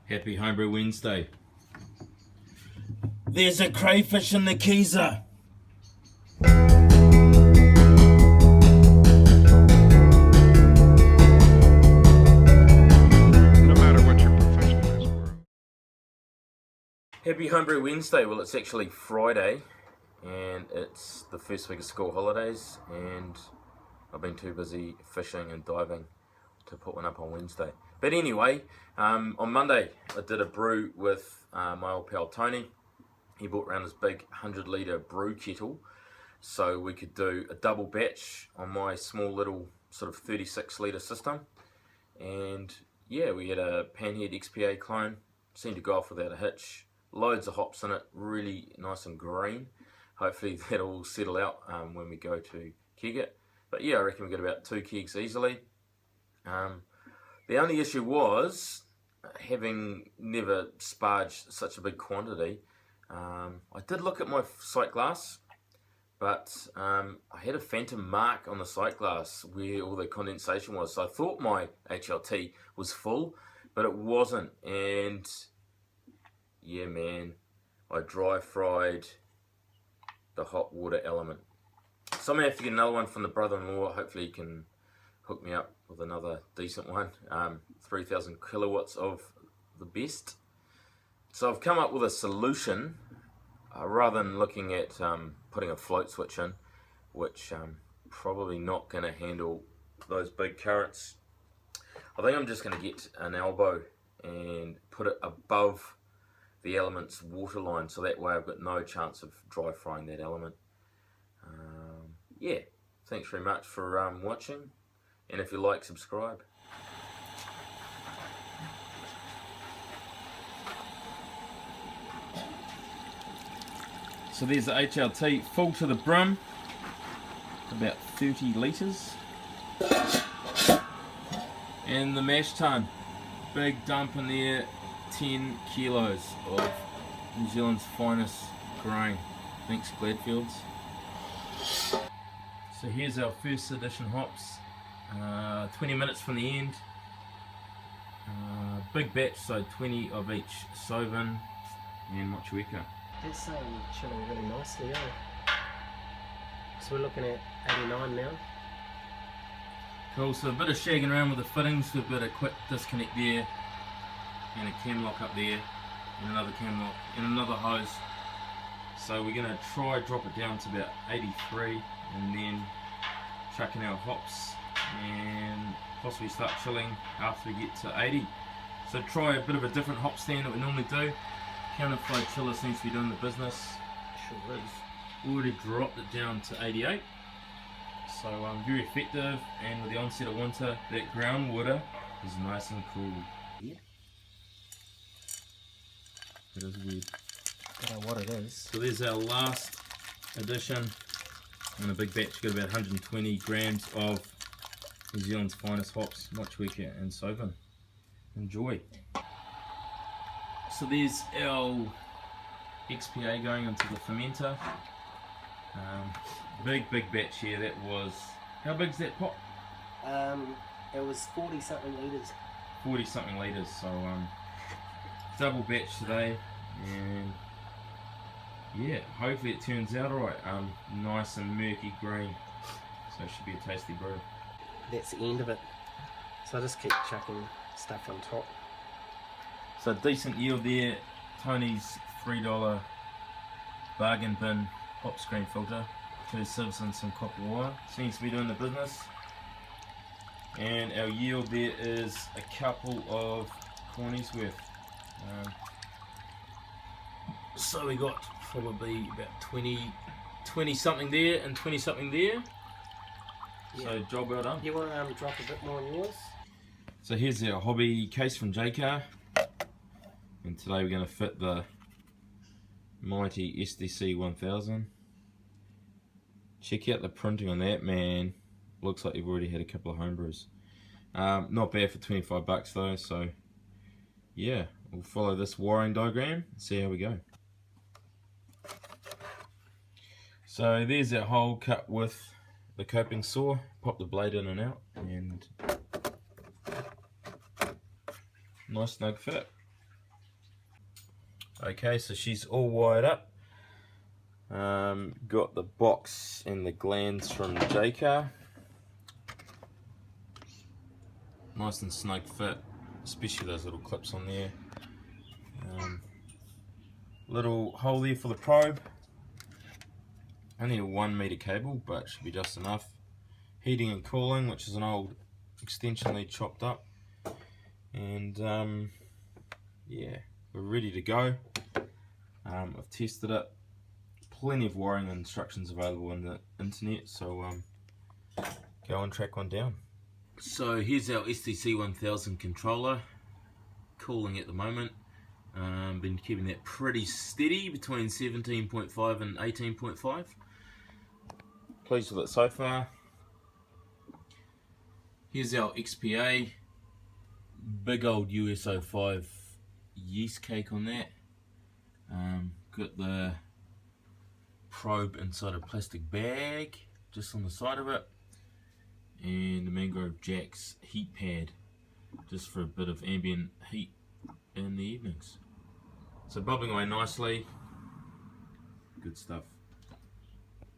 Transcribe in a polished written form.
Happy Homebrew Wednesday. There's a crayfish in the Keezer. No matter what your profession is, bro. Happy Homebrew Wednesday. Well, it's actually Friday and it's the first week of school holidays, and I've been too busy fishing and diving to put one up on Wednesday. But anyway, on Monday I did a brew with my old pal Tony. He brought around this big 100-litre brew kettle so we could do a double batch on my small little sort of 36-litre system. And yeah, we had a Panhead XPA clone, seemed to go off without a hitch. Loads of hops in it, really nice and green. Hopefully that'll settle out when we go to keg it. But yeah, I reckon we get about 2 kegs easily. The only issue was, having never sparged such a big quantity, I did look at my sight glass, but I had a phantom mark on the sight glass where all the condensation was. So I thought my HLT was full, but it wasn't. And yeah, man, I dry fried the hot water element. So I'm going to have to get another one from the brother-in-law. Hopefully he can hook me up with another decent one. 3,000 kilowatts of the best. So I've come up with a solution, rather than looking at putting a float switch in, which probably not going to handle those big currents. I think I'm just going to get an elbow and put it above the element's waterline, so that way I've got no chance of dry frying that element. Yeah, thanks very much for watching, and if you like, subscribe. So there's the HLT full to the brim, about 30 litres. And the mash tun, big dump in there, 10 kilos of New Zealand's finest grain. Thanks Gladfields. So here's our first edition hops, 20 minutes from the end. Big batch, so 20 of each Sauvin and Mochueka. It's chilling really nicely, eh? So we're looking at 89 now. Cool, so a bit of shagging around with the fittings. We've got a quick disconnect there, and a cam lock up there, and another cam lock, and another hose. So we're going to try drop it down to about 83, and then chuck in our hops, and possibly start chilling after we get to 80. So try a bit of a different hop stand that we normally do. Counterflow chiller seems to be doing the business. Sure is. Already dropped it down to 88. So very effective, and with the onset of winter, that groundwater is nice and cool. Yeah. It is weird. I don't know what it is. So there's our last addition in a big batch. Got about 120 grams of New Zealand's finest hops, Mochueka and Sauvin. Enjoy. So there's our XPA going into the fermenter. Big batch here. That was, how big's that pot? It was 40 something litres. 40 something litres. So double batch today, and yeah, hopefully it turns out alright. Nice and murky green, so it should be a tasty brew. That's the end of it. So I just keep chucking stuff on top. So decent yield there. Tony's $3 bargain bin hop screen filter, 2 sieves and some copper wire. Seems to be doing the business. And our yield there is a couple of cornies worth. So we got probably about 20 something there and 20 something there. Yeah. So job well done. You want to drop a bit more on yours? So here's our hobby case from JCar, and today we're going to fit the mighty SDC 1000. Check out the printing on that, man. Looks like you've already had a couple of homebrews. Not bad for 25 bucks though, so yeah, we'll follow this wiring diagram and see how we go. So there's our hole cut with the coping saw. Pop the blade in and out, and nice snug fit. Okay, so she's all wired up. Got the box and the glands from the J-car. Nice and snug fit, especially those little clips on there. Little hole there for the probe. Only a 1 meter cable, but should be just enough. Heating and cooling, which is an old extension lead chopped up. And yeah, we're ready to go. I've tested it. Plenty of wiring instructions available on the internet, so go and track one down. So here's our STC 1000 controller, cooling at the moment. Been keeping that pretty steady between 17.5 and 18.5. Pleased with it so far. Here's our XPA, big old USO5 yeast cake on that. Got the probe inside a plastic bag just on the side of it, and the Mangrove Jack's heat pad just for a bit of ambient heat in the evenings. So bubbling away nicely, good stuff.